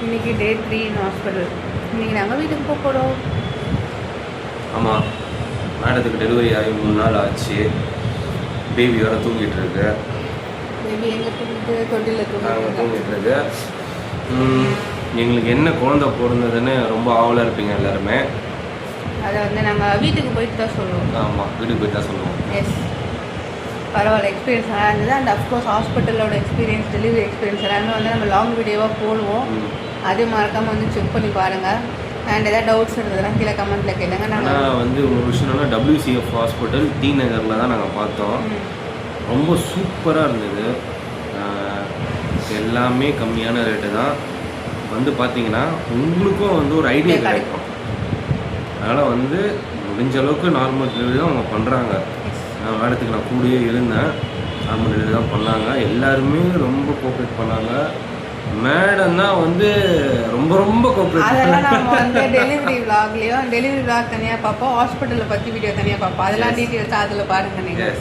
இன்றைக்கி டே 3 இன் ஹாஸ்பிட்டல். இன்றைக்கி நாங்கள் வீட்டுக்கு போக போகிறோம். ஆமாம், மேடத்துக்கு டெலிவரி ஆகி 3 நாள் ஆச்சு. பேபி வேறு தூங்கிட்டு இருக்கு. பேபி எங்கே தூங்கிட்டு தொட்டியில் தூங்கிட்டு இருக்கு. எங்களுக்கு என்ன குழந்தை பிறந்ததுன்னு ரொம்ப ஆவலாக இருப்பீங்க எல்லாருமே. அதை வந்து நாங்கள் வீட்டுக்கு போயிட்டு தான் சொல்லுவோம். ஆமாம், வீட்டுக்கு போயிட்டு தான் சொல்லுவோம். எஸ், பரவாயில்ல, எக்ஸ்பீரியன்ஸ் நல்லா இருந்தது. அண்ட் அஃப்கோர்ஸ் ஹாஸ்பிட்டலோட எக்ஸ்பீரியன்ஸ், டெலிவரி எக்ஸ்பீரியன்ஸ் எல்லாமே வந்து நம்ம லாங் வீடியோவாக போடுவோம். அதே மறக்காமல் வந்து செக் பண்ணி பாருங்கள். அண்ட் ஏதாவது டவுட்ஸ் இருந்ததுன்னா கீழே கமெண்ட்டில் கேளுங்க. நாங்கள் வந்து ஒரு விஷயம் என்னன்னா, WCF ஹாஸ்பிட்டல் டி நகரில் தான் நாங்கள் பார்த்தோம். ரொம்ப சூப்பராக இருந்தது. எல்லாமே கம்மியான ரேட்டு தான். வந்து பார்த்தீங்கன்னா உங்களுக்கும் வந்து ஒரு ஐடியா கிடைக்கும். அதனால் வந்து முடிஞ்ச அளவுக்கு நார்மல் டெலிவரி தான் அவங்க பண்ணுறாங்க. நான் வேடத்துக்கு நான் கூடயே இருந்தேன். நார்மல் டெலிவரி தான் பண்ணாங்க. எல்லாருமே ரொம்ப கோஆப்ரேட் பண்ணாங்க. மேடம் தான் வந்து ரொம்ப ரொம்ப கோஆப்ரேட். அதெல்லாம் நம்ம வந்து டெலிவரி விளாக்லேயும், டெலிவரி விளாக் தனியாக பார்ப்போம், ஹாஸ்பிட்டலை பற்றி வீடியோ தனியாக பார்ப்போம். அதெல்லாம் டீட்டெயில்ஸ் அதில் பாருங்கள் நீங்கள்.